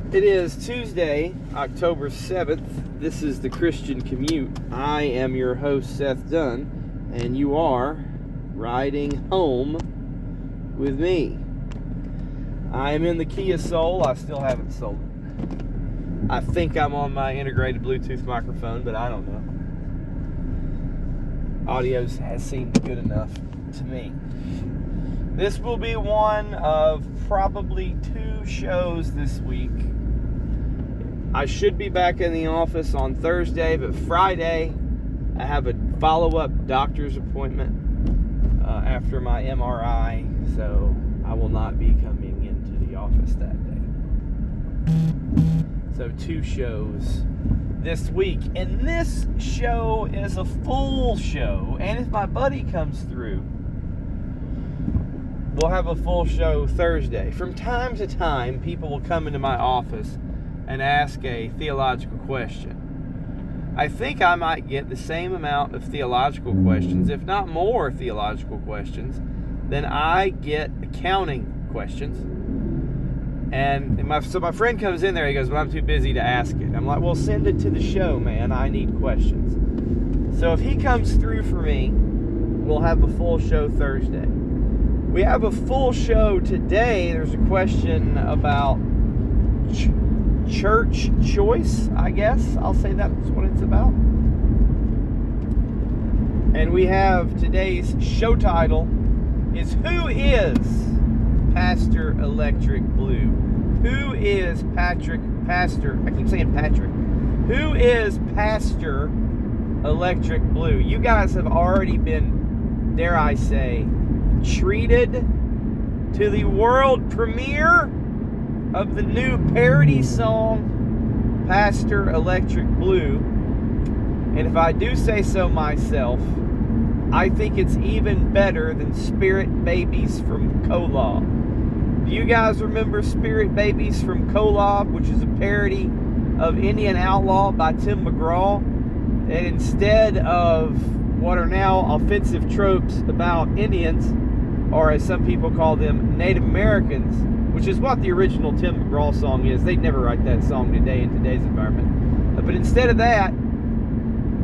It is Tuesday, October 7th. This is the Christian Commute. I am your host, Seth Dunn, and you are riding home with me. I am in the Kia Soul. I still haven't sold it. I think I'm on my integrated Bluetooth microphone, but I don't know. Audio has seemed good enough to me. This will be one of probably 2 shows this week. I should be back in the office on Thursday, but Friday I have a follow-up doctor's appointment after my MRI, so I will not be coming into the office that day. So 2 shows this week, and this show is a full show, and if my buddy comes through, we'll have a full show Thursday. From time to time, people will come into my office and ask a theological question. I think I might get the same amount of theological questions, if not more theological questions, than I get accounting questions. And so my friend comes in there, he goes, well, I'm too busy to ask it. I'm like, well, send it to the show, man. I need questions. So if he comes through for me, we'll have a full show Thursday. We have a full show today. There's a question about church choice, I guess. I'll say that's what it's about. And we have today's show title is Who is Pastor Electric Blue? Who is Pastor? I keep saying Patrick. Who is Pastor Electric Blue? You guys have already been, dare I say, treated to the world premiere of the new parody song Pastor Electric Blue, and if I do say so myself, I think it's even better than Spirit Babies from Kolob. Do you guys remember Spirit Babies from Kolob, which is a parody of Indian Outlaw by Tim McGraw? And instead of what are now offensive tropes about Indians, or as some people call them, Native Americans, which is what the original Tim McGraw song is. They'd never write that song today in today's environment. But instead of that,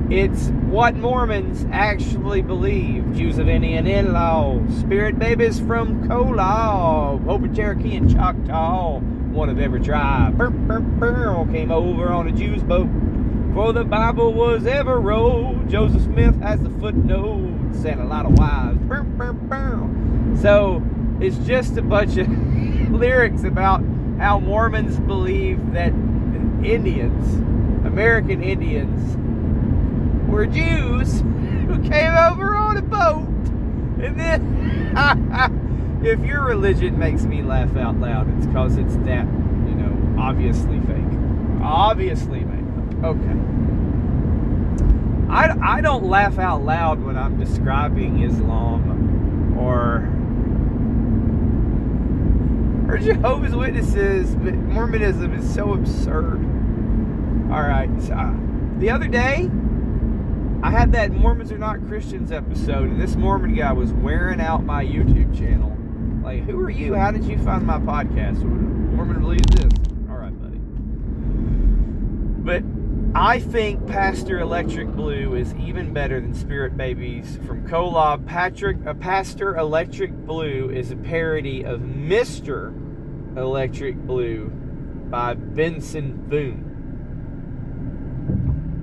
it's what Mormons actually believe. Jews of Indian in-law, Spirit Babies from Kolob, Hopi, Cherokee, and Choctaw, one of every tribe, came over on a Jew's boat. For the Bible was ever wrote. Joseph Smith has the footnote, sent a lot of wives. So it's just a bunch of lyrics about how Mormons believe that Indians, American Indians, were Jews who came over on a boat. And then, if your religion makes me laugh out loud, it's because it's that, obviously fake. Obviously made up. Okay. I don't laugh out loud when I'm describing Islam or Jehovah's Witnesses, but Mormonism is so absurd. Alright, so the other day, I had that Mormons Are Not Christians episode, and this Mormon guy was wearing out my YouTube channel. Like, who are you? How did you find my podcast? Mormon believes this. Alright, buddy. But I think Pastor Electric Blue is even better than Spirit Babies from Kolob. Pastor Electric Blue is a parody of Mr. Electric Blue by Benson Boone.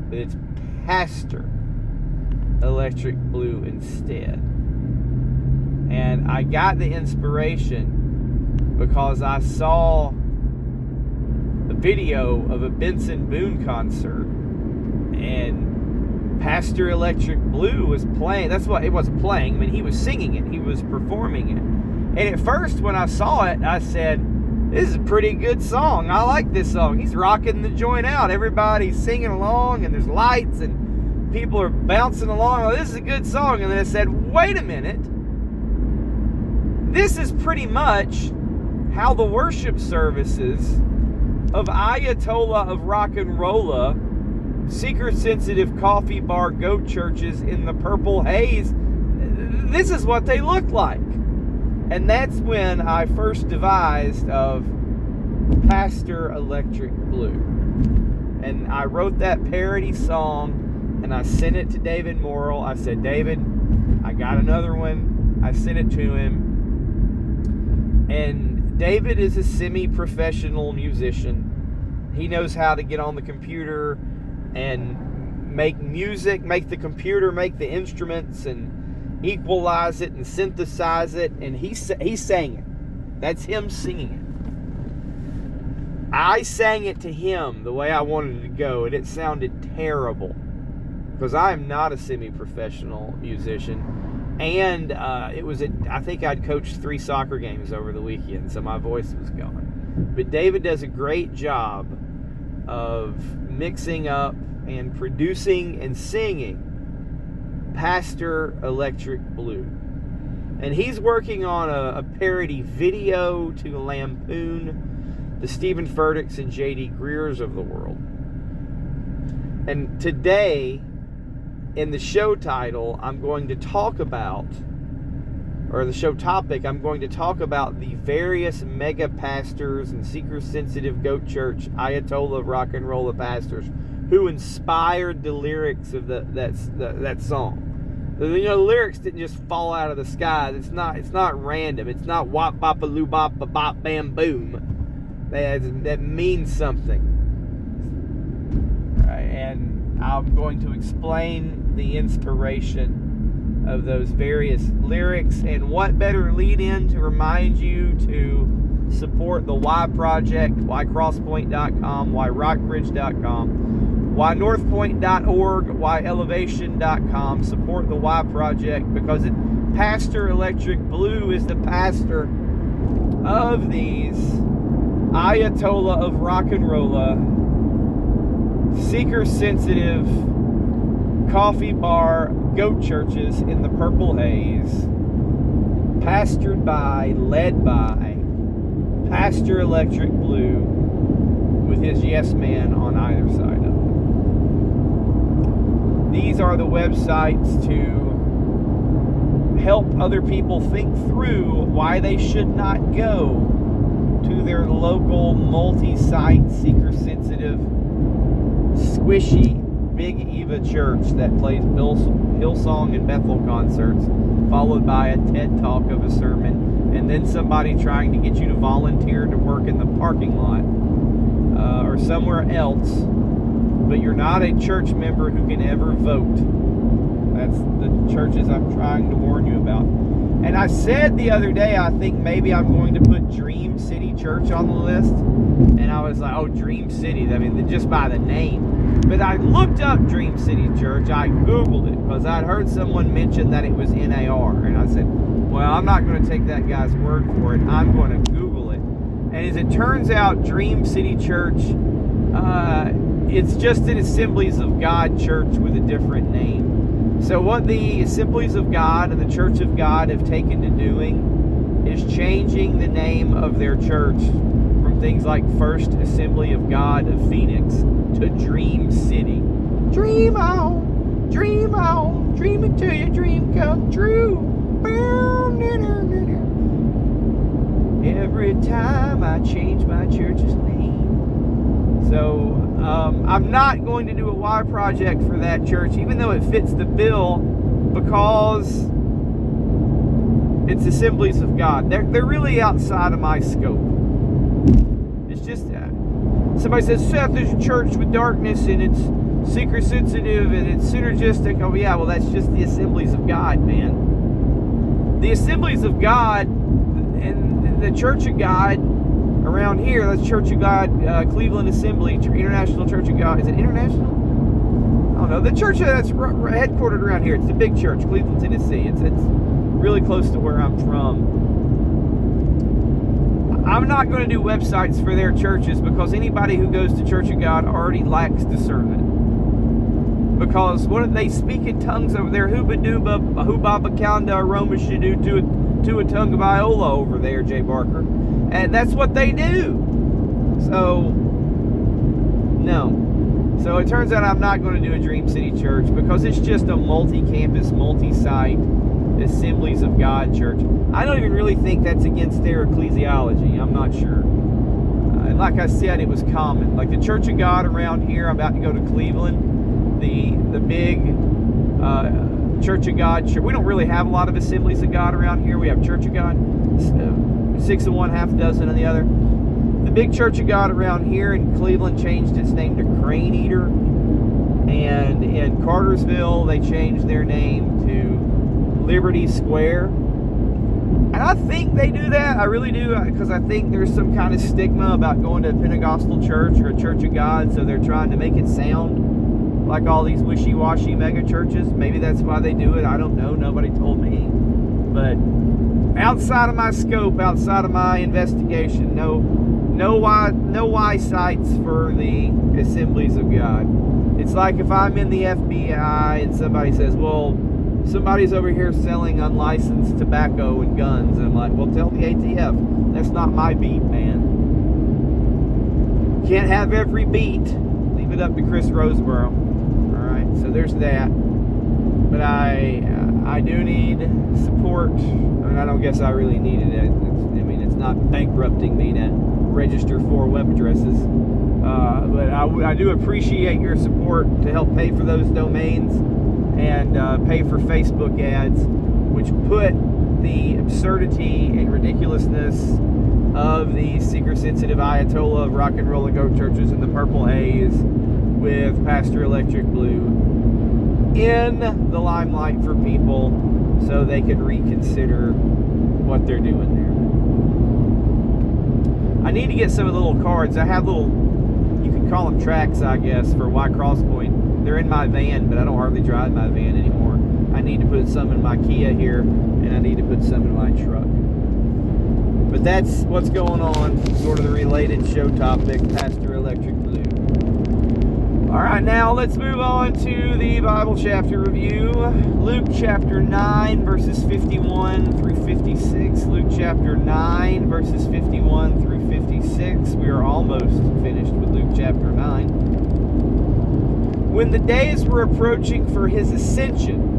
But it's Pastor Electric Blue instead. And I got the inspiration because I saw a video of a Benson Boone concert, and Pastor Electric Blue was playing. That's what it wasn't playing. I mean, he was singing it. He was performing it. And at first, when I saw it, I said, this is a pretty good song. I like this song. He's rocking the joint out. Everybody's singing along, and there's lights, and people are bouncing along. Oh, this is a good song. And then I said, wait a minute. This is pretty much how the worship services of Ayatollah of Rock and Rolla, seeker-sensitive coffee bar goat churches in the purple haze, this is what they look like. And that's when I first devised of Pastor Electric Blue. And I wrote that parody song, and I sent it to David Morrill. I said, David, I got another one. I sent it to him. And David is a semi-professional musician. He knows how to get on the computer and make music, make the computer make the instruments, and equalize it and synthesize it. And he sang it. That's him singing it. I sang it to him the way I wanted it to go, and it sounded terrible because I am not a semi-professional musician. And I think I'd coached 3 soccer games over the weekend, so my voice was gone. But David does a great job of mixing up and producing and singing Pastor Electric Blue. And he's working on a parody video to lampoon the Stephen Furticks and J.D. Greers of the world. And today, in the show title, I'm going to talk about, or the show topic, I'm going to talk about the various mega pastors and seeker-sensitive goat church Ayatollah rock and roll pastors who inspired the lyrics of that song. You know, the lyrics didn't just fall out of the sky. It's not random. It's not wop bop a loo bop a bop bam boom. That means something. And I'm going to explain the inspiration of those various lyrics, and what better lead in to remind you to support the Y Project, ycrosspoint.com, yrockbridge.com, ynorthpoint.org, yelevation.com. Support the Y Project because Pastor Electric Blue is the pastor of these Ayatollah of rock and rolla, seeker-sensitive, coffee bar, goat churches in the Purple Haze, pastored by, led by, Pastor Electric Blue, with his yes man on either side of it. These are the websites to help other people think through why they should not go to their local multi-site, seeker-sensitive, squishy, Big Eva church that plays Hillsong and Bethel concerts, followed by a TED Talk of a sermon, and then somebody trying to get you to volunteer to work in the parking lot or somewhere else, but you're not a church member who can ever vote. That's the churches I'm trying to warn you about. And I said the other day, I think maybe I'm going to put Dream City Church on the list. And I was like, oh, Dream City. I mean, just by the name. But I looked up Dream City Church. I Googled it because I'd heard someone mention that it was NAR. And I said, well, I'm not going to take that guy's word for it. I'm going to Google it. And as it turns out, Dream City Church, it's just an Assemblies of God church with a different name. So what the Assemblies of God and the Church of God have taken to doing is changing the name of their church from things like First Assembly of God of Phoenix to Dream City. Dream on, dream it till your dream come true. Every time I change my church's name. So I'm not going to do a Y project for that church, even though it fits the bill, because it's Assemblies of God. They're really outside of my scope. It's just somebody says, Seth, there's a church with darkness and it's seeker sensitive and it's synergistic. Oh yeah, well that's just the Assemblies of God, man. The Assemblies of God and the Church of God around here, that's Church of God, Cleveland Assembly, International Church of God. Is it international? I don't know. The church that's headquartered around here. It's the big church, Cleveland, Tennessee. It's really close to where I'm from. I'm not going to do websites for their churches because anybody who goes to Church of God already lacks discernment. Because what they speak in tongues over there, hooba-dooba, hoobaba-kanda, aroma-shadoo, to a tongue of Iola over there, Jay Barker. And that's what they do. So, no. So it turns out I'm not going to do a Dream City Church because it's just a multi-campus, multi-site Assemblies of God church. I don't even really think that's against their ecclesiology. I'm not sure. And like I said, it was common. Like the Church of God around here, I'm about to go to Cleveland, the big Church of God. We don't really have a lot of Assemblies of God around here. We have Church of God, 6 of one, half a dozen of the other. The big Church of God around here in Cleveland changed its name to Crane Eater. And in Cartersville, they changed their name to Liberty Square. And I think they do that. I really do, because I think there's some kind of stigma about going to a Pentecostal church or a Church of God, so they're trying to make it sound like all these wishy-washy mega churches. Maybe that's why they do it. I don't know. Nobody told me. But outside of my scope, outside of my investigation, no why sites for the Assemblies of God. It's like if I'm in the FBI and somebody says, well, somebody's over here selling unlicensed tobacco and guns. And I'm like, well, tell the ATF. That's not my beat, man. Can't have every beat. Leave it up to Chris Roseborough. All right, so there's that. But I do need support. I mean, I don't guess I really needed it. It's not bankrupting me to register 4 web addresses. But I do appreciate your support to help pay for those domains and pay for Facebook ads, which put the absurdity and ridiculousness of the seeker-sensitive Ayatollah of rock and roll and go churches in the purple haze with Pastor Electric Blue in the limelight for people so they can reconsider what they're doing there. I need to get some of the little cards. I have little, you can call them tracks, I guess, for Y Crosspoint. They're in my van, but I don't hardly drive my van anymore. I need to put some in my Kia here, and I need to put some in my truck. But that's what's going on, sort of the related show topic, Pastor Electric Blue. All right, now let's move on to the Bible chapter review. Luke chapter 9, verses 51 through 56. Luke chapter 9, verses 51 through 56. We are almost finished with Luke chapter 9. When the days were approaching for his ascension,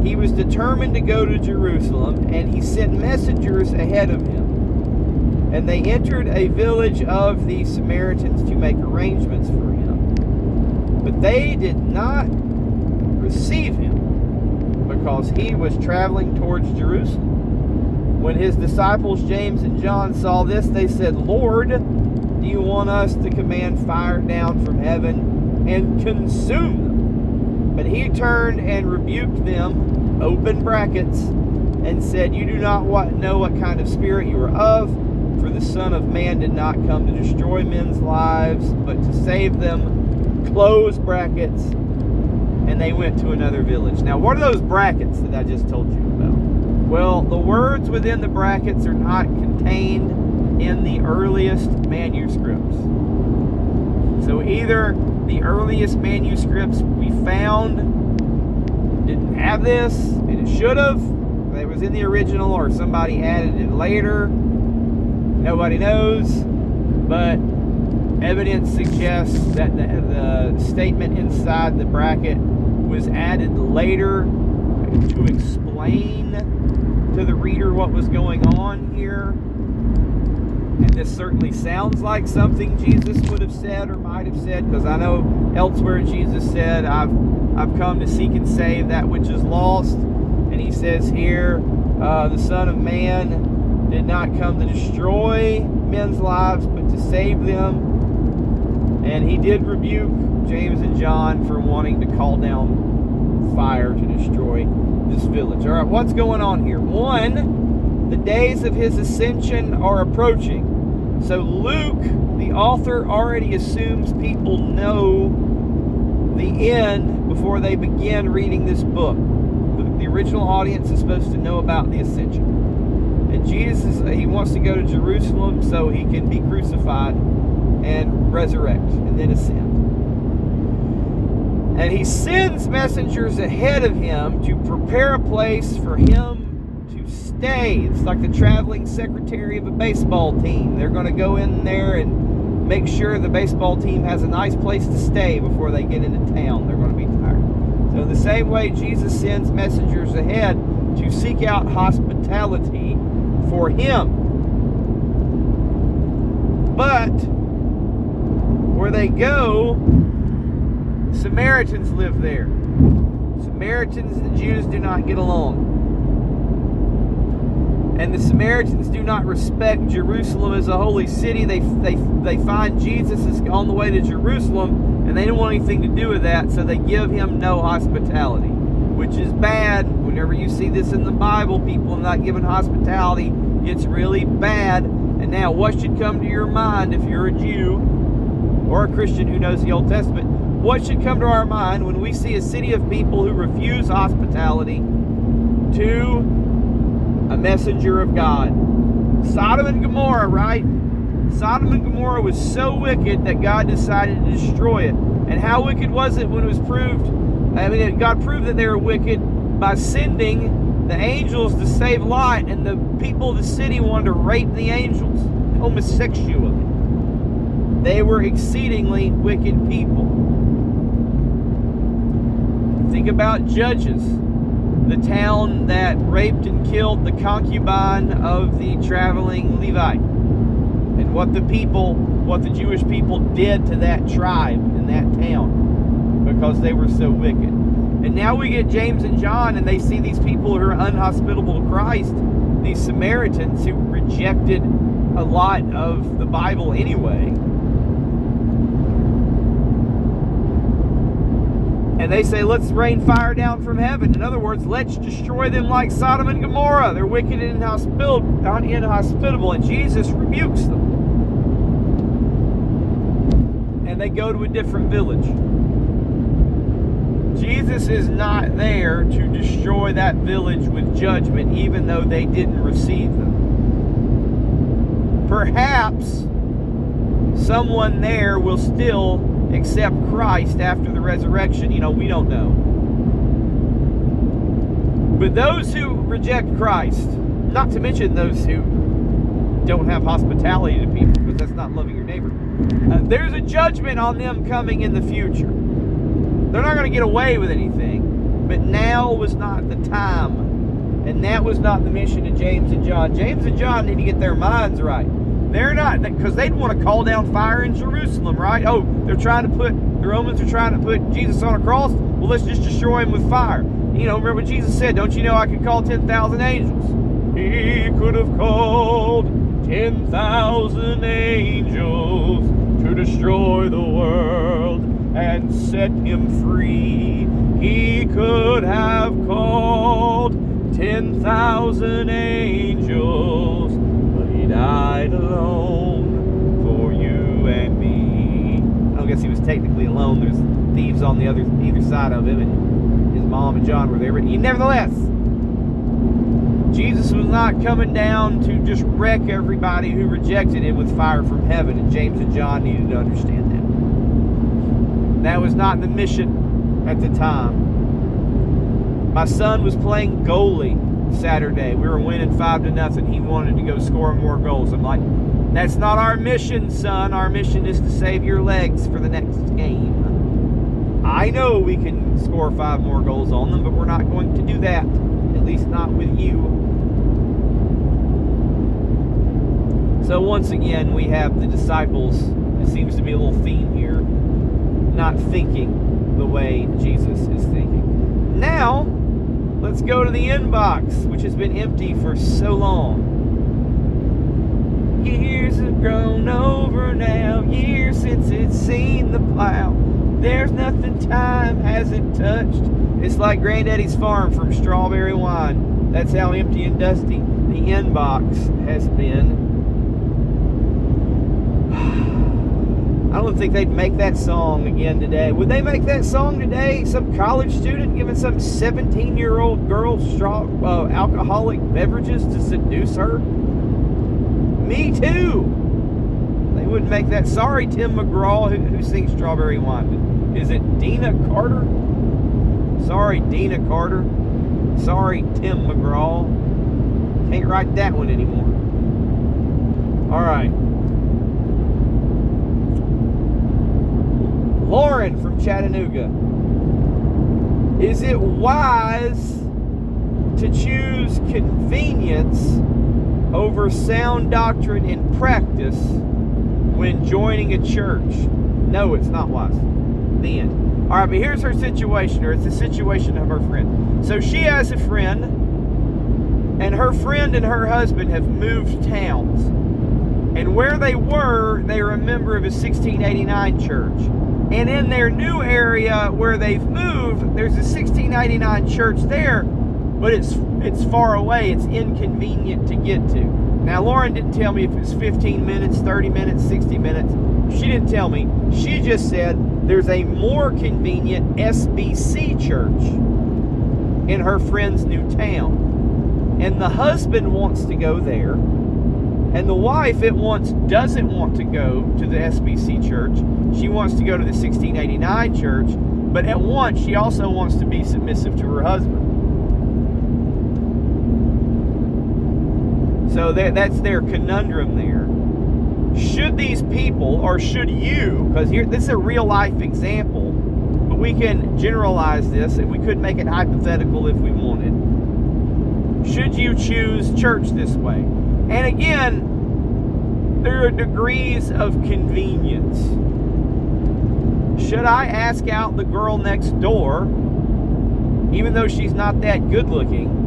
he was determined to go to Jerusalem, and he sent messengers ahead of him. And they entered a village of the Samaritans to make arrangements for him. But they did not receive him, because he was traveling towards Jerusalem. When his disciples James and John saw this, they said, Lord, do you want us to command fire down from heaven and consume them? But he turned and rebuked them, open brackets, and said, you do not know what kind of spirit you are of, for the Son of Man did not come to destroy men's lives, but to save them, close brackets. And they went to another village. Now, what are those brackets that I just told you about? Well, the words within the brackets are not contained in the earliest manuscripts. So either the earliest manuscripts we found didn't have this, and it should have. It was in the original, or somebody added it later. Nobody knows. But evidence suggests that the statement inside the bracket was added later to explain to the reader what was going on here. And this certainly sounds like something Jesus would have said or might have said, because I know elsewhere Jesus said, I've come to seek and save that which is lost. And he says here, the Son of Man did not come to destroy men's lives, but to save them. And he did rebuke James and John for wanting to call down fire to destroy this village. All right, what's going on here? 1, the days of his ascension are approaching. So Luke, the author, already assumes people know the end before they begin reading this book. The original audience is supposed to know about the ascension. And Jesus, he wants to go to Jerusalem so he can be crucified and resurrect and then ascend. And he sends messengers ahead of him to prepare a place for him to stay. It's like the traveling secretary of a baseball team. They're going to go in there and make sure the baseball team has a nice place to stay before they get into town. They're going to be tired. So in the same way, Jesus sends messengers ahead to seek out hospitality for him. But where they go, Samaritans live there. Samaritans and Jews do not get along. And the Samaritans do not respect Jerusalem as a holy city. They find Jesus is on the way to Jerusalem, and they don't want anything to do with that, so they give him no hospitality, which is bad. Whenever you see this in the Bible, people not giving hospitality, it's really bad. And now, what should come to your mind if you're a Jew or a Christian who knows the Old Testament? What should come to our mind when we see a city of people who refuse hospitality to a messenger of God? Sodom and Gomorrah, right? Sodom and Gomorrah was so wicked that God decided to destroy it. And how wicked was it when it was proved? God proved that they were wicked by sending the angels to save Lot, and the people of the city wanted to rape the angels homosexually. They were exceedingly wicked people. Think about Judges, the town that raped and killed the concubine of the traveling Levite, and what the Jewish people did to that tribe in that town because they were so wicked. And now we get James and John, and they see these people who are unhospitable to Christ, these Samaritans who rejected a lot of the Bible anyway. And they say, let's rain fire down from heaven. In other words, let's destroy them like Sodom and Gomorrah. They're wicked and inhospitable. And Jesus rebukes them. And they go to a different village. Jesus is not there to destroy that village with judgment, even though they didn't receive them. Perhaps someone there will still accept Christ after the resurrection. We don't know. But those who reject Christ, not to mention those who don't have hospitality to people, because that's not loving your neighbor, there's a judgment on them coming in the future. They're not going to get away with anything, but now was not the time, and that was not the mission of James and John. James and John need to get their minds right. They're not, because they'd want to call down fire in Jerusalem, right? Oh, the Romans are trying to put Jesus on a cross. Well, let's just destroy him with fire. Remember what Jesus said, don't you know I could call 10,000 angels? He could have called 10,000 angels to destroy the world and set him free. He could have called 10,000 angels, but he died alone for you and me. I don't guess he was technically alone. There's thieves on either side of him, and his mom and John were there. But nevertheless, Jesus was not coming down to just wreck everybody who rejected him with fire from heaven, and James and John needed to understand that. That was not the mission at the time. My son was playing goalie Saturday. We were winning 5-0. He wanted to go score more goals. I'm like, that's not our mission, son. Our mission is to save your legs for the next game. I know we can score 5 more goals on them, but we're not going to do that. At least not with you. So once again, we have the disciples. It seems to be a little theme here. Not thinking the way Jesus is thinking. Now, let's go to the inbox, which has been empty for so long. Years have grown over now, years since it's seen the plow. There's nothing time hasn't touched. It's like Granddaddy's farm from Strawberry Wine. That's how empty and dusty the inbox has been. I don't think they'd make that song again today. Would they make that song today? Some college student giving some 17-year-old girl alcoholic beverages to seduce her? Me too. They wouldn't make that. Sorry, Tim McGraw, who sings Strawberry Wine. Is it Dina Carter? Sorry, Dina Carter. Sorry, Tim McGraw. Can't write that one anymore. All right. Lauren from Chattanooga. Is it wise to choose convenience over sound doctrine and practice when joining a church. No, it's not wise. The end. All right, but here's her situation, or it's the situation of her friend. So she has a friend, and her friend and her husband have moved towns. And where they were a member of a 1689 church. And in their new area where they've moved, there's a 1689 church there, but it's far away. It's inconvenient to get to. Now, Lauren didn't tell me if it was 15 minutes, 30 minutes, 60 minutes. She didn't tell me. She just said there's a more convenient SBC church in her friend's new town. And the husband wants to go there. And the wife doesn't want to go to the SBC church. She wants to go to the 1689 church. But at once, she also wants to be submissive to her husband. So that's their conundrum there. Should these people, or should you, because this is a real life example, but we can generalize this, and we could make it hypothetical if we wanted. Should you choose church this way? And again, there are degrees of convenience. Should I ask out the girl next door, even though she's not that good looking,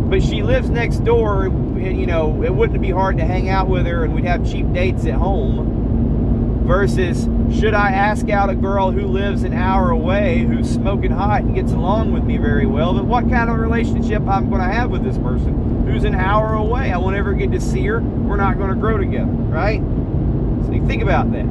but she lives next door, and it wouldn't be hard to hang out with her and we'd have cheap dates at home, versus should I ask out a girl who lives an hour away, who's smoking hot and gets along with me very well, but what kind of relationship I'm going to have with this person who's an hour away? I won't ever get to see her. We're not going to grow together, right? So you think about that.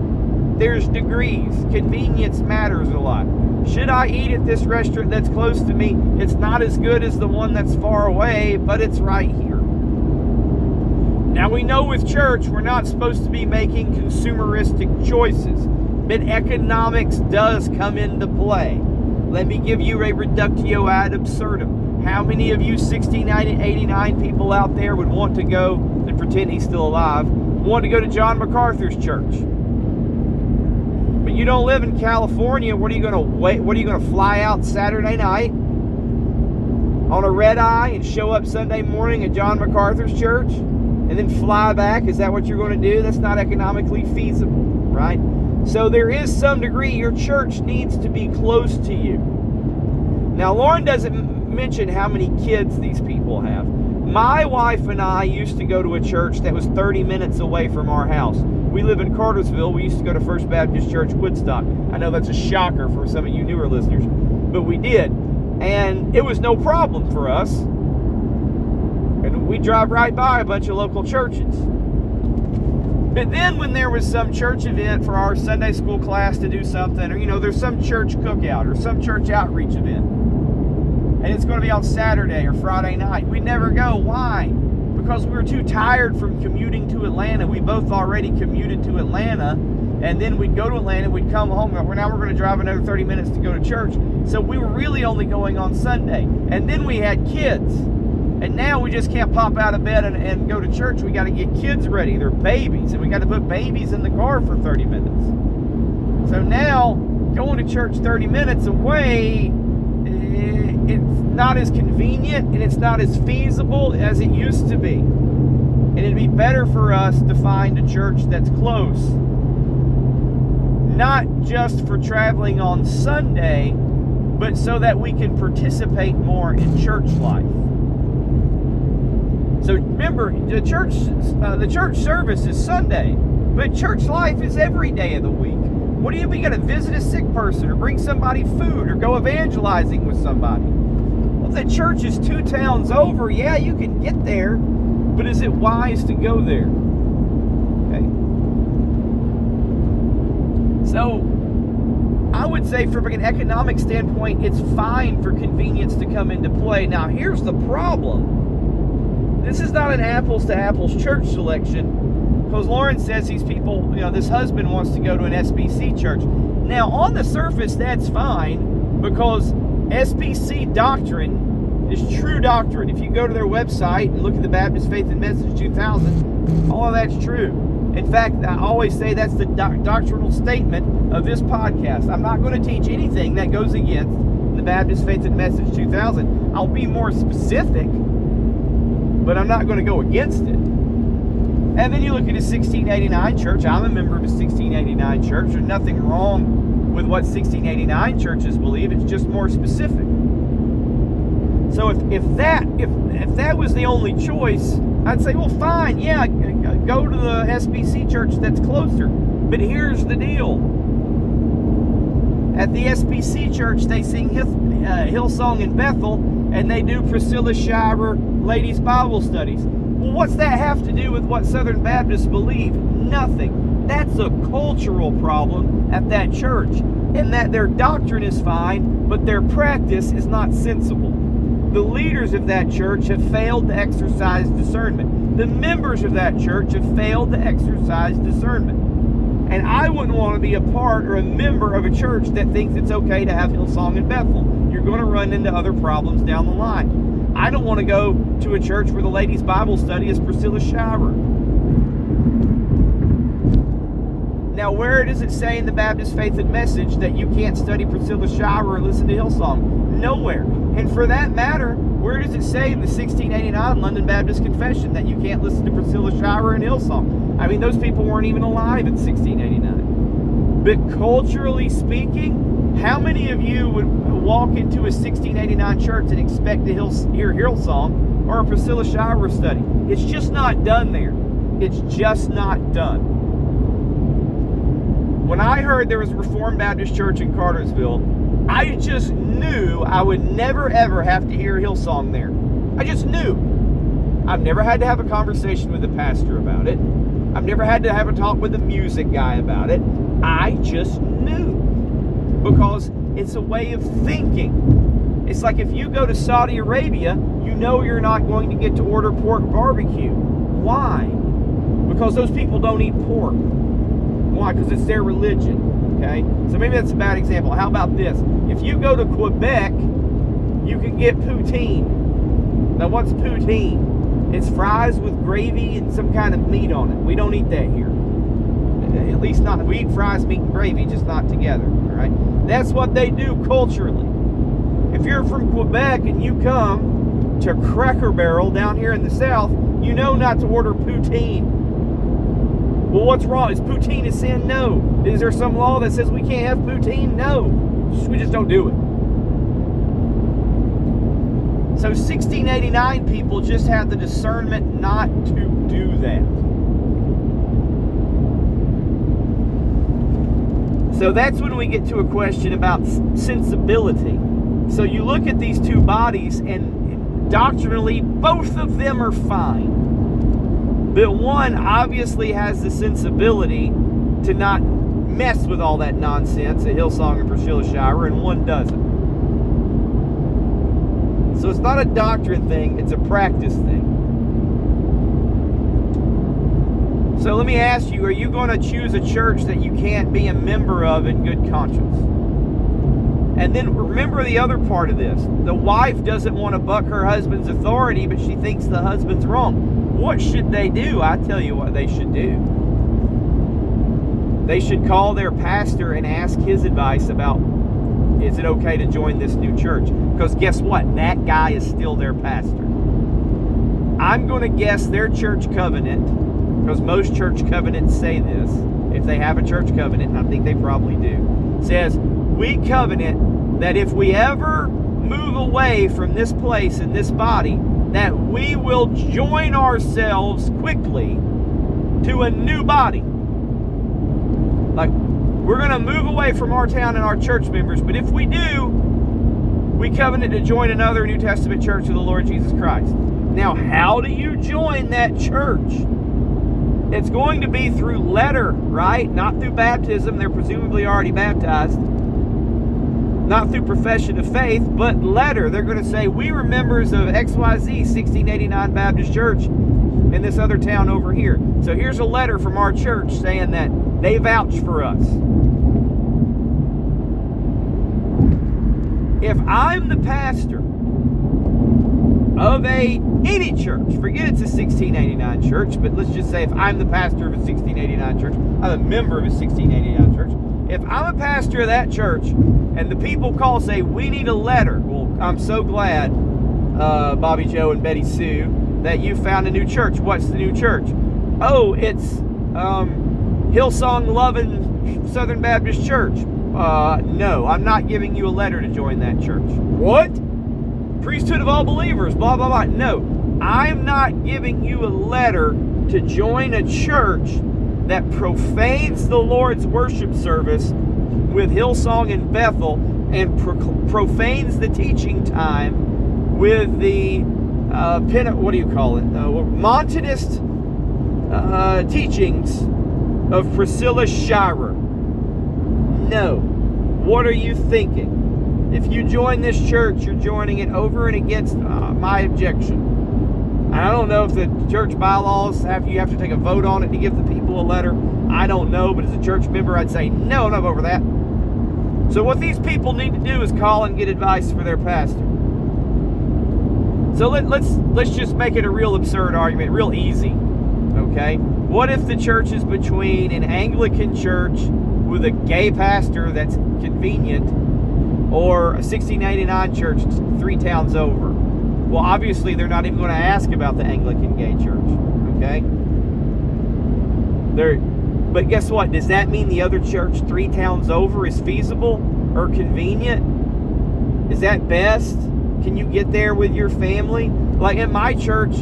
There's degrees. Convenience matters a lot. Should I eat at this restaurant that's close to me? It's not as good as the one that's far away, but it's right here. Now, we know with church, we're not supposed to be making consumeristic choices, but economics does come into play. Let me give you a reductio ad absurdum. How many of you 1689 people out there would want to go, and pretend he's still alive, want to go to John MacArthur's church? But you don't live in California. What are you going to wait? What are you going to fly out Saturday night on a red eye and show up Sunday morning at John MacArthur's church and then fly back? Is that what you're going to do? That's not economically feasible, right? So there is some degree your church needs to be close to you. Now, Lauren doesn't mention how many kids these people have. My wife and I used to go to a church that was 30 minutes away from our house. We live in Cartersville. We used to go to First Baptist Church, Woodstock. I know that's a shocker for some of you newer listeners, but we did. And it was no problem for us. And we drive right by a bunch of local churches. But then when there was some church event for our Sunday school class to do something, or, there's some church cookout or some church outreach event, and it's going to be on Saturday or Friday night, we'd never go. Why? Because we were too tired from commuting to Atlanta. We both already commuted to Atlanta, and then we'd go to Atlanta, we'd come home, now we're going to drive another 30 minutes to go to church. So we were really only going on Sunday. And then we had kids. And now we just can't pop out of bed and go to church. We got to get kids ready. They're babies, and we got to put babies in the car for 30 minutes. So now, going to church 30 minutes away, it's not as convenient and it's not as feasible as it used to be. And it'd be better for us to find a church that's close. Not just for traveling on Sunday, but so that we can participate more in church life. So remember, the church service is Sunday, but church life is every day of the week. What do you mean? You got to visit a sick person, or bring somebody food, or go evangelizing with somebody? Well, if the church is 2 towns over, yeah, you can get there, but is it wise to go there? Okay. So I would say from an economic standpoint, it's fine for convenience to come into play. Now, here's the problem. This is not an apples to apples church selection, because Lauren says these people, this husband wants to go to an SBC church. Now, on the surface, that's fine, because SBC doctrine is true doctrine. If you go to their website and look at the Baptist Faith and Message 2000, all of that's true. In fact, I always say that's the doctrinal statement of this podcast. I'm not going to teach anything that goes against the Baptist Faith and Message 2000. I'll be more specific, but I'm not going to go against it. And then you look at a 1689 church. I'm a member of a 1689 church. There's nothing wrong with what 1689 churches believe. It's just more specific. So if that was the only choice, I'd say, well, fine, yeah, go to the SBC church that's closer. But here's the deal. At the SBC church, they sing Hillsong in Bethel, and they do Priscilla Shirer ladies' Bible studies. Well, what's that have to do with what Southern Baptists believe? Nothing. That's a cultural problem at that church, in that their doctrine is fine, but their practice is not sensible. The leaders of that church have failed to exercise discernment. The members of that church have failed to exercise discernment. And I wouldn't want to be a part or a member of a church that thinks it's okay to have Hillsong in Bethel. You're going to run into other problems down the line. I don't want to go to a church where the ladies' Bible study is Priscilla Shirer. Now, where does it say in the Baptist Faith and Message that you can't study Priscilla Shirer or listen to Hillsong? Nowhere. And for that matter, where does it say in the 1689 London Baptist Confession that you can't listen to Priscilla Shirer and Hillsong? I mean, those people weren't even alive in 1689. But culturally speaking, how many of you would walk into a 1689 church and expect to hear Hillsong or a Priscilla Shirer study? It's just not done there. It's just not done. When I heard there was a Reformed Baptist church in Cartersville, I just knew I would never ever have to hear Hillsong there. I just knew. I've never had to have a conversation with the pastor about it. I've never had to have a talk with the music guy about it. I just knew. Because it's a way of thinking. It's like if you go to Saudi Arabia, you know you're not going to get to order pork barbecue. Why? Because those people don't eat pork. Why? Because it's their religion. Okay? So maybe that's a bad example. How about this? If you go to Quebec, you can get poutine. Now, what's poutine? It's fries with gravy and some kind of meat on it. We don't eat that here. At least not. We eat fries, meat, and gravy, just not together. All right? That's what they do culturally. If you're from Quebec and you come to Cracker Barrel down here in the South, you know not to order poutine. Well, what's wrong? Is poutine a sin? No. Is there some law that says we can't have poutine? No. We just don't do it. So 1689 people just had the discernment not to do that. So that's when we get to a question about sensibility. So you look at these two bodies, and doctrinally, both of them are fine. But one obviously has the sensibility to not mess with all that nonsense at Hillsong and Priscilla Shirer, and one doesn't. So it's not a doctrine thing, it's a practice thing. So let me ask you, are you going to choose a church that you can't be a member of in good conscience? And then remember the other part of this. The wife doesn't want to buck her husband's authority, but she thinks the husband's wrong. What should they do? I tell you what they should do. They should call their pastor and ask his advice about, is it okay to join this new church? Because guess what? That guy is still their pastor. I'm going to guess their church covenant, because most church covenants say this, if they have a church covenant, and I think they probably do, says, we covenant that if we ever move away from this place and this body, that we will join ourselves quickly to a new body. Like, we're going to move away from our town and our church members, but if we do, we covenant to join another New Testament church of the Lord Jesus Christ. Now, how do you join that church? It's going to be through letter, right? Not through baptism. They're presumably already baptized. Not through profession of faith, but letter. They're going to say, we were members of XYZ 1689 Baptist Church in this other town over here. So here's a letter from our church saying that they vouch for us. If I'm the pastor of any church, forget it's a 1689 church, but let's just say if I'm the pastor of a 1689 church, I'm a member of a 1689 church. If I'm a pastor of that church and the people call say, we need a letter. Well, I'm so glad, Bobby Joe and Betty Sue, that you found a new church. What's the new church? oh, it's Hillsong Loving Southern Baptist Church. No, I'm not giving you a letter to join that church. What? Priesthood of all believers, blah, blah, blah. No, I'm not giving you a letter to join a church that profanes the Lord's worship service with Hillsong and Bethel and profanes the teaching time with the Montanist teachings of Priscilla Shirer. No. What are you thinking? If you join this church, you're joining it over and against my objection. I don't know if the church bylaws you have to take a vote on it to give the people a letter. I don't know, but as a church member, I'd say, no, I'm not over that. So what these people need to do is call and get advice for their pastor. So let's just make it a real absurd argument, real easy, okay? What if the church is between an Anglican church with a gay pastor that's convenient or a 1689 church 3 towns over? Well, obviously, they're not even going to ask about the Anglican gay church, okay? But guess what? Does that mean the other church 3 towns over is feasible or convenient? Is that best? Can you get there with your family? Like in my church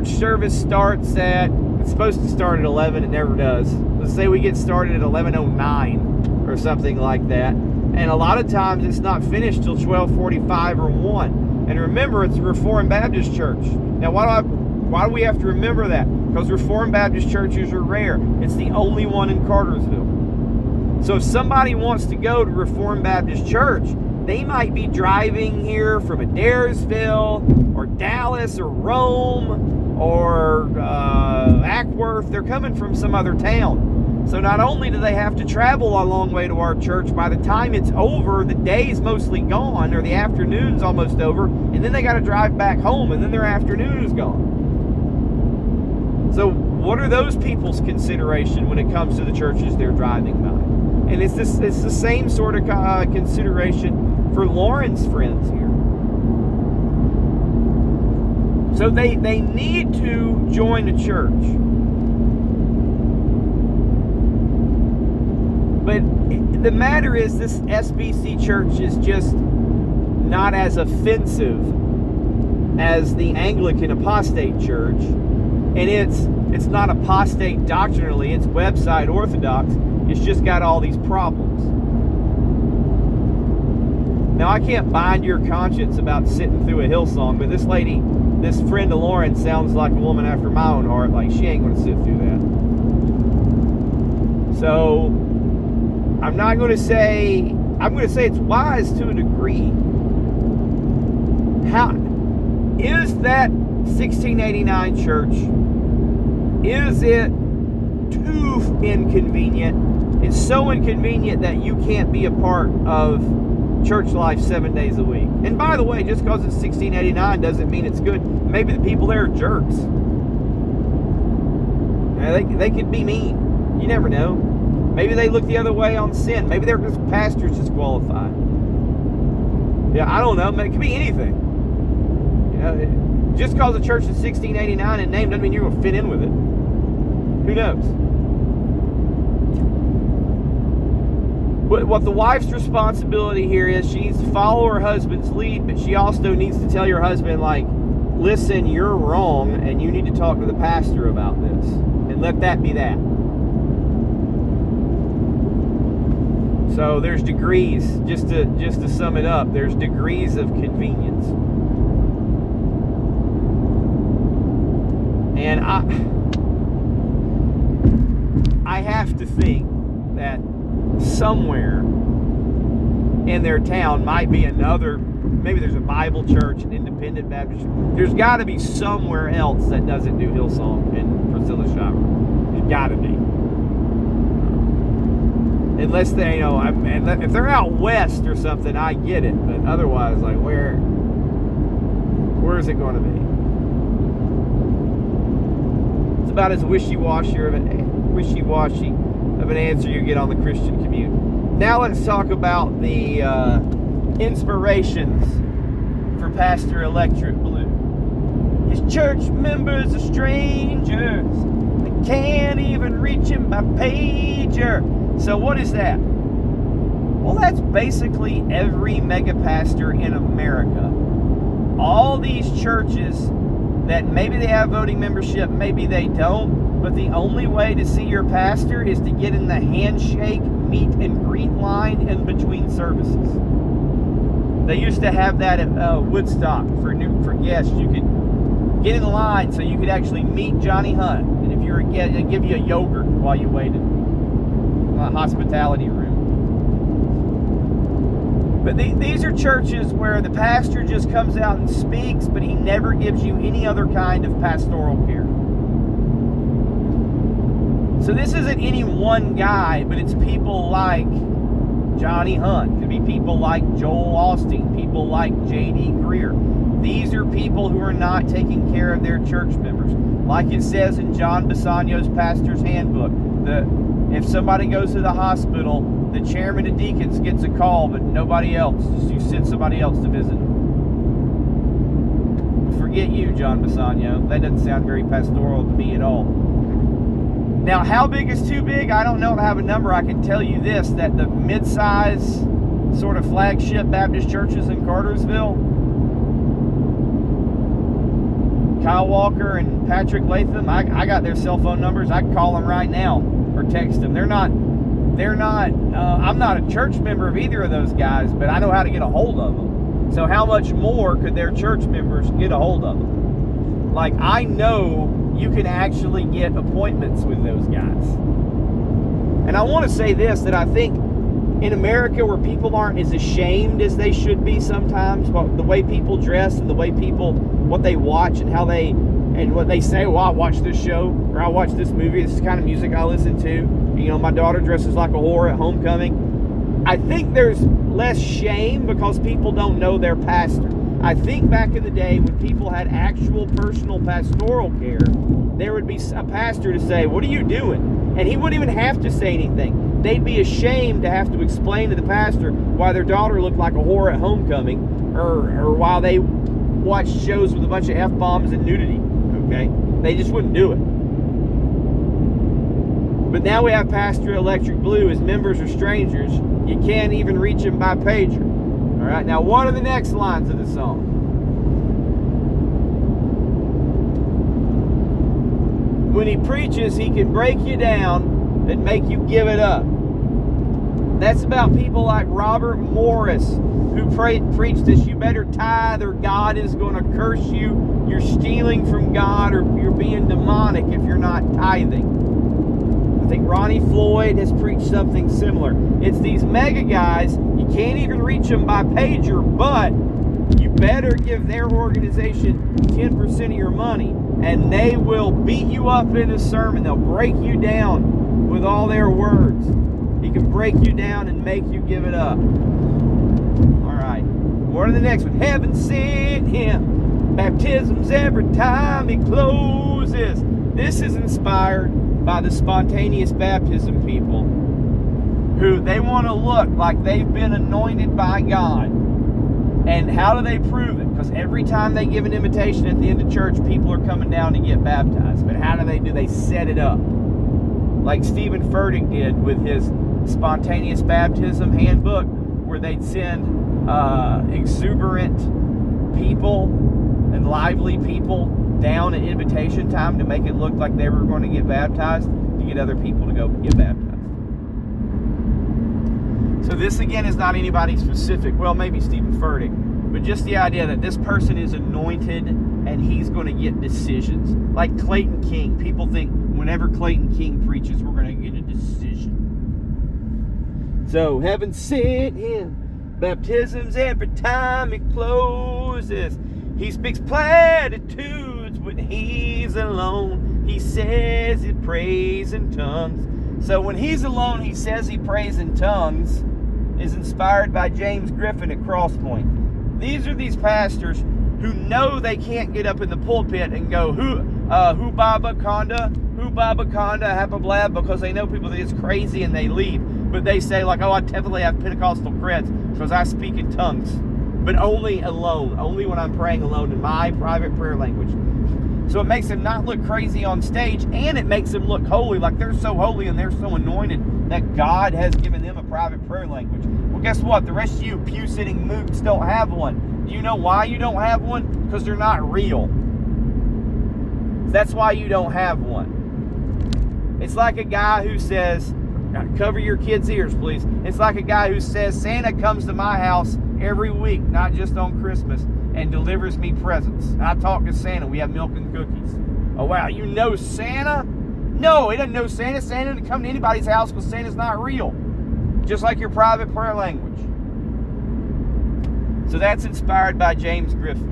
service starts it's supposed to start at 11, it never does. Let's say we get started at 11:09 or something like that. And a lot of times it's not finished till 12:45 or 1. And remember, it's a Reformed Baptist church. Now, why do we have to remember that? Because Reformed Baptist churches are rare. It's the only one in Cartersville. So if somebody wants to go to Reformed Baptist church, they might be driving here from Adairsville or Dallas or Rome or Ackworth. They're coming from some other town. So not only do they have to travel a long way to our church, by the time it's over, the day's mostly gone or the afternoon's almost over, and then they got to drive back home, and then their afternoon is gone. So what are those people's consideration when it comes to the churches they're driving by? And it's the same sort of consideration for Lauren's friends here. So they need to join a church. But the matter is, this SBC church is just not as offensive as the Anglican apostate church. And it's not apostate doctrinally, it's website orthodox. It's just got all these problems. Now, I can't bind your conscience about sitting through a Hillsong, but this lady, this friend of Lauren, sounds like a woman after my own heart. Like, she ain't going to sit through that. So, I'm going to say it's wise to a degree. How is that 1689 church? Is it too inconvenient? It's so inconvenient that you can't be a part of church life 7 days a week. And by the way, just because it's 1689 doesn't mean it's good. Maybe the people there are jerks. They could be mean. You never know. Maybe they look the other way on sin. Maybe their pastor's disqualified. Yeah, I don't know. It could be anything. Just because a church is 1689 in name doesn't mean you're going to fit in with it. Who knows? But what the wife's responsibility here is, she needs to follow her husband's lead, but she also needs to tell your husband, like, listen, you're wrong, and you need to talk to the pastor about this. And let that be that. So there's degrees, just to sum it up, there's degrees of convenience. And I have to think that somewhere in their town might be another, maybe there's a Bible church, an independent Baptist church. There's got to be somewhere else that doesn't do Hillsong and Priscilla Shirer. There's got to be. Unless they, if they're out west or something, I get it. But otherwise, like, where is it going to be? It's about as wishy-washy of an answer you get on the Christian Commute. Now let's talk about the inspirations for Pastor Electric Blue. His church members are strangers. They can't even reach him by pager. So what is that? Well, that's basically every mega pastor in America. All these churches that maybe they have voting membership, maybe they don't, but the only way to see your pastor is to get in the handshake, meet and greet line in between services. They used to have that at Woodstock for guests. You could get in line so you could actually meet Johnny Hunt, and if you were a guest, they'd give you a yogurt while you waited. A hospitality room. But these are churches where the pastor just comes out and speaks, but he never gives you any other kind of pastoral care. So this isn't any one guy, but it's people like Johnny Hunt. It could be people like Joel Osteen, people like J.D. Greer. These are people who are not taking care of their church members. Like it says in John Bisagno's Pastor's Handbook, if somebody goes to the hospital, the chairman of deacons gets a call, but nobody else. You send somebody else to visit them. Forget you, John Bisagno. That doesn't sound very pastoral to me at all. Now, how big is too big? I don't know if I have a number. I can tell you this, that the mid-size sort of flagship Baptist churches in Cartersville, Kyle Walker and Patrick Latham, I got their cell phone numbers. I can call them right now or text them. They're not, I'm not a church member of either of those guys, but I know how to get a hold of them. So how much more could their church members get a hold of them? Like, I know you can actually get appointments with those guys. And I want to say this, that I think in America, where people aren't as ashamed as they should be sometimes, but the way people dress and the way people, what they watch and how they, and what they say, well, I watch this show, or I watch this movie, this is the kind of music I listen to. You know, my daughter dresses like a whore at homecoming. I think there's less shame because people don't know their pastor. I think back in the day when people had actual personal pastoral care, there would be a pastor to say, what are you doing? And he wouldn't even have to say anything. They'd be ashamed to have to explain to the pastor why their daughter looked like a whore at homecoming, or why they watched shows with a bunch of F-bombs and nudity. Okay? They just wouldn't do it. But now we have Pastor Electric Blue. His members are strangers. You can't even reach him by pager. All right, now what are the next lines of the song? When he preaches, he can break you down and make you give it up. That's about people like Robert Morris, who preached this, you better tithe or God is going to curse you. You're stealing from God, or you're being demonic if you're not tithing. I think Ronnie Floyd has preached something similar. It's these mega guys, you can't even reach them by pager, but you better give their organization 10% of your money, and they will beat you up in a sermon. They'll break you down with all their words. He can break you down and make you give it up. All right. What are the next one? Heaven sent him. Baptisms every time he closes. This is inspired by the spontaneous baptism people, who they want to look like they've been anointed by God. And how do they prove it? Because every time they give an invitation at the end of church, people are coming down to get baptized. But how do? They set it up. Like Stephen Furtick did with his spontaneous baptism handbook, where they'd send exuberant people and lively people down at invitation time to make it look like they were going to get baptized, to get other people to go get baptized. So this again is not anybody specific. Well, maybe Stephen Furtick, but just the idea that this person is anointed and he's going to get decisions. Like Clayton King. People think whenever Clayton King preaches, we're going to get a decision. So heaven sent him. Baptisms every time he closes. He speaks platitudes when he's alone. He says he prays in tongues. So when he's alone, he says he prays in tongues, is inspired by James Griffin at Crosspoint. These are these pastors who know they can't get up in the pulpit and go, who Baba Conda, Hapablab, because they know people that it's crazy and they leave. But they say, like, oh, I definitely have Pentecostal creds because I speak in tongues. But only alone. Only when I'm praying alone in my private prayer language. So it makes them not look crazy on stage, and it makes them look holy, like they're so holy and they're so anointed that God has given them a private prayer language. Well, guess what? The rest of you pew-sitting mooks don't have one. Do you know why you don't have one? Because they're not real. That's why you don't have one. It's like a guy who says, cover your kids' ears, please. It's like a guy who says, Santa comes to my house every week, not just on Christmas, and delivers me presents. I talk to Santa. We have milk and cookies. Oh, wow. You know Santa? No, he doesn't know Santa. Santa doesn't come to anybody's house because Santa's not real. Just like your private prayer language. So that's inspired by James Griffin.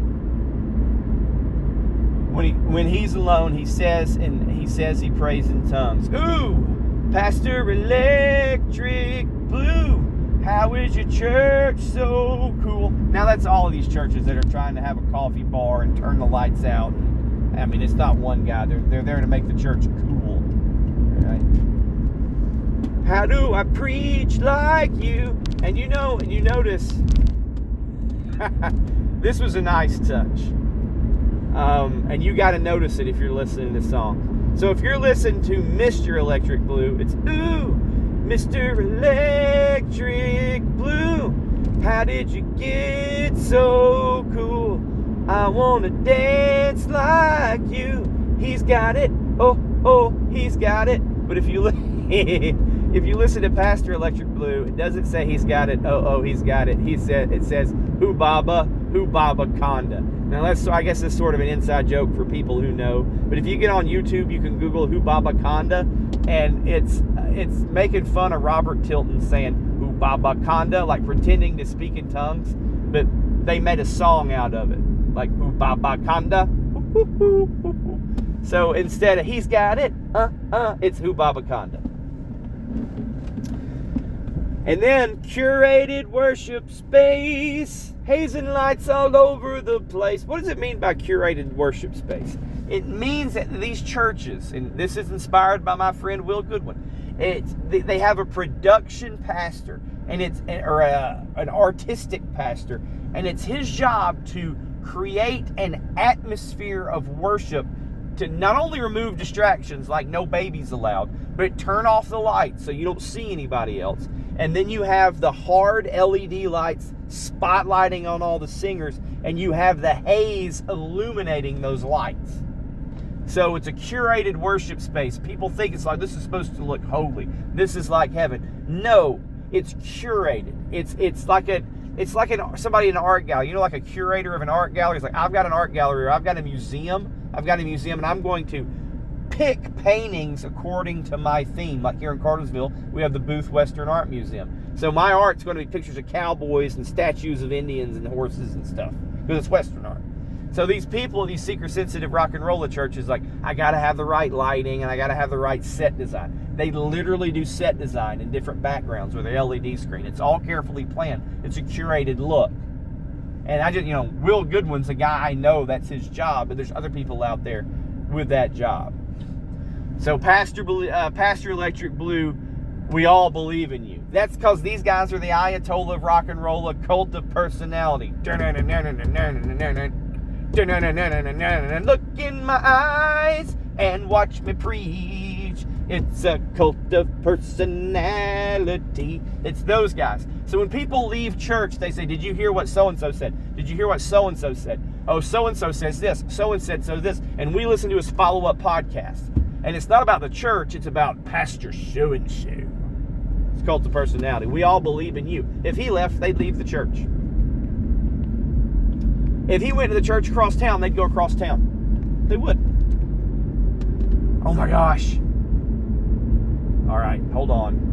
When he's alone, he says he prays in tongues. Ooh, Pastor Electric Blue. How is your church so cool? Now that's all of these churches that are trying to have a coffee bar and turn the lights out. I mean, it's not one guy. They're there to make the church cool. Right? How do I preach like you? And you notice, this was a nice touch. And you got to notice it if you're listening to the song. So if you're listening to Mr. Electric Blue, it's ooh, Mr. Electric Blue, how did you get so cool? I want to dance like you. He's got it. Oh, he's got it. But if you listen to Pastor Electric Blue, it doesn't say he's got it. Oh, he's got it. It says Hu Baba Conda. Now I guess that's sort of an inside joke for people who know. But if you get on YouTube, you can Google Hu Baba Conda, and it's making fun of Robert Tilton saying Hu Baba Conda, like pretending to speak in tongues. But they made a song out of it, like Hu Baba Conda. So instead of he's got it, it's Hu Baba Conda. And then curated worship space, hazing lights all over the place. What does it mean by curated worship space? It means that these churches, and this is inspired by my friend Will Goodwin, they have a production pastor, and an artistic pastor, and it's his job to create an atmosphere of worship to not only remove distractions like no babies allowed, but turn off the lights so you don't see anybody else. And then you have the hard LED lights spotlighting on all the singers, and you have the haze illuminating those lights. So it's a curated worship space. People think it's like, this is supposed to look holy. This is like heaven. No, it's curated. It's like somebody in an art gallery. You know, like a curator of an art gallery. It's like, I've got an art gallery, or I've got a museum, and I'm going to pick paintings according to my theme. Like here in Cartersville, we have the Booth Western Art Museum. So my art's going to be pictures of cowboys and statues of Indians and horses and stuff, because it's Western art. So these people, these seeker-sensitive rock and roller churches, like, I got to have the right lighting and I got to have the right set design. They literally do set design in different backgrounds with their LED screen. It's all carefully planned. It's a curated look. And I just, Will Goodwin's a guy I know, that's his job, but there's other people out there with that job. So Pastor Electric Blue, we all believe in you. That's because these guys are the Ayatollah of rock and roll, a cult of personality. Look in my eyes and watch me preach. It's a cult of personality. It's those guys. So when people leave church, they say, did you hear what so-and-so said? Did you hear what so-and-so said? Oh, so-and-so says this. So-and said so this. And we listen to his follow-up podcast. And it's not about the church. It's about Pastor so-and-so. It's cult of personality. We all believe in you. If he left, they'd leave the church. If he went to the church across town, they'd go across town. They would. Oh my gosh. All right, hold on.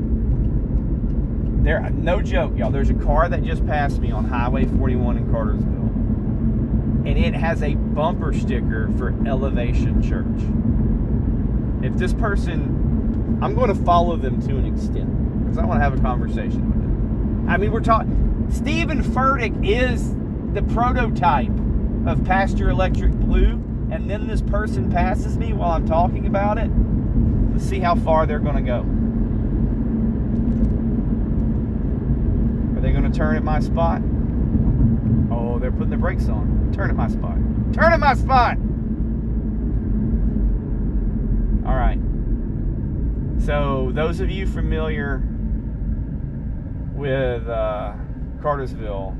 No joke, y'all. There's a car that just passed me on Highway 41 in Cartersville. And it has a bumper sticker for Elevation Church. If this person, I'm going to follow them to an extent, because I want to have a conversation with them. I mean, we're talking, Stephen Furtick is the prototype of Pastor Electric Blue, and then this person passes me while I'm talking about it. Let's see how far they're going to go. Are they going to turn at my spot? Oh, they're putting the brakes on. Turn at my spot. Turn at my spot! All right. So those of you familiar with Cartersville,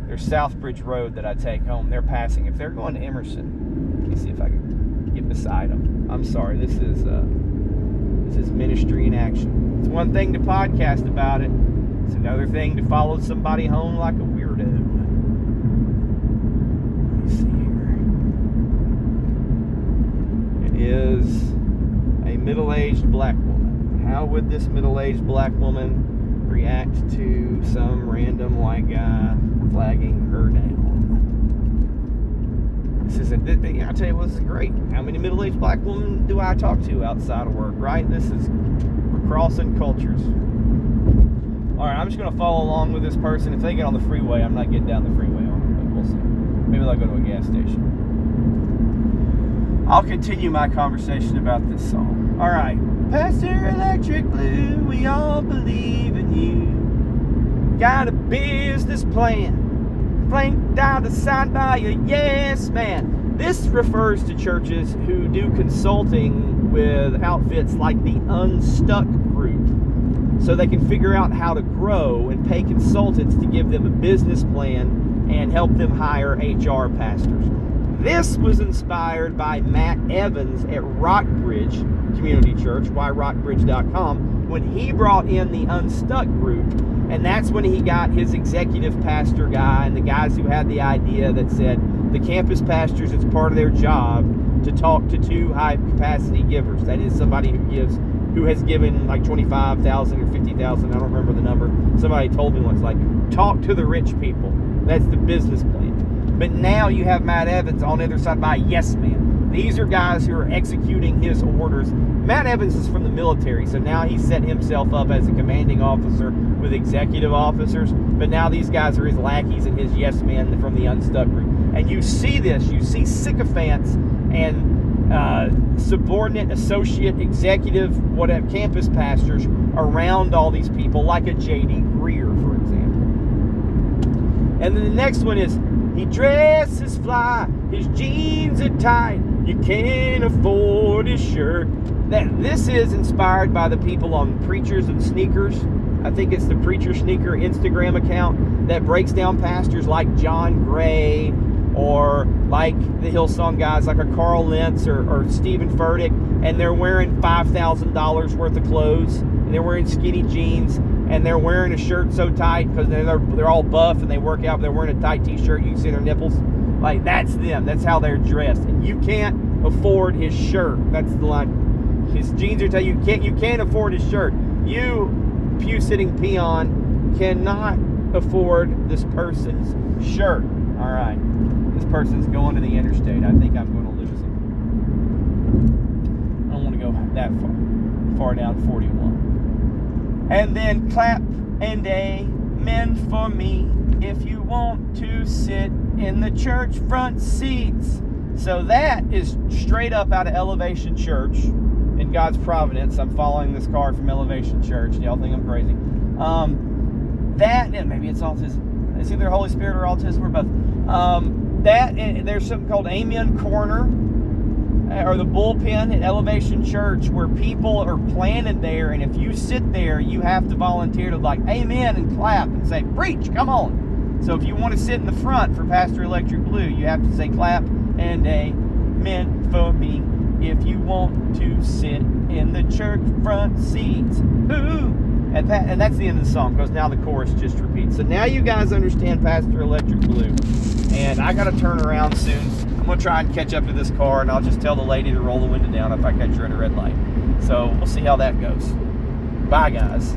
there's Southbridge Road that I take home. They're passing. If they're going to Emerson, let me see if I can get beside them. I'm sorry. This is ministry in action. It's one thing to podcast about it. It's another thing to follow somebody home like a weirdo. Let me see here. It is a middle-aged black woman. How would this middle-aged black woman react to some random white guy flagging her down? I'll tell you what, this is great. How many middle-aged black women do I talk to outside of work, right? We're crossing cultures. All right, I'm just going to follow along with this person. If they get on the freeway, I'm not getting down the freeway on them, but we'll see. Maybe they'll go to a gas station. I'll continue my conversation about this song. All right. Pastor Electric Blue, we all believe in you. Got a business plan, flanked out the side by a yes man. This refers to churches who do consulting with outfits like the Unstuck Group, so they can figure out how to grow and pay consultants to give them a business plan and help them hire HR pastors. This was inspired by Matt Evans at Rockbridge Community Church, whyrockbridge.com, when he brought in the Unstuck Group. And that's when he got his executive pastor guy and the guys who had the idea that said the campus pastors, it's part of their job to talk to two high capacity givers. That is somebody who has given like 25,000 or 50,000. I don't remember the number. Somebody told me once, like, talk to the rich people. That's the business plan. But now you have Matt Evans on the other side by yes man. These are guys who are executing his orders. Matt Evans is from the military, so now he's set himself up as a commanding officer with executive officers. But now these guys are his lackeys and his yes men from the Unstuck Group. And you see this. You see sycophants and subordinate, associate, executive, whatever, campus pastors around all these people, like a J.D. Greer, for example. And then the next one is, he dresses fly, his jeans are tight, you can't afford his shirt. This is inspired by the people on Preachers and Sneakers. I think it's the Preacher Sneaker Instagram account that breaks down pastors like John Gray, or like the Hillsong guys like a Carl Lentz or Stephen Furtick, and they're wearing $5,000 worth of clothes, and they're wearing skinny jeans, and they're wearing a shirt so tight because they're all buff and they work out, but they're wearing a tight t-shirt, you can see their nipples. Like, that's them. That's how they're dressed. And you can't afford his shirt. That's the line. His jeans are tight. You can't afford his shirt. You, pew-sitting peon, cannot afford this person's shirt. All right. This person's going to the interstate. I think I'm going to lose him. I don't want to go that far down 41. And then clap and amen for me if you want to sit in the church front seats. So that is straight up out of Elevation Church in God's Providence. I'm following this card from Elevation Church. Y'all think I'm crazy. Maybe it's autism. It's either Holy Spirit or autism or both. There's something called Amen Corner, or the bullpen at Elevation Church, where people are planted there, and if you sit there, you have to volunteer to like amen and clap and say, preach, come on. So if you want to sit in the front for Pastor Electric Blue, you have to say clap and amen for me if you want to sit in the church front seats. Ooh. And that's the end of the song, because now the chorus just repeats. So now you guys understand Pastor Electric Blue. And I got to turn around soon. I'm going to try and catch up to this car, and I'll just tell the lady to roll the window down if I catch her at a red light. So we'll see how that goes. Bye, guys.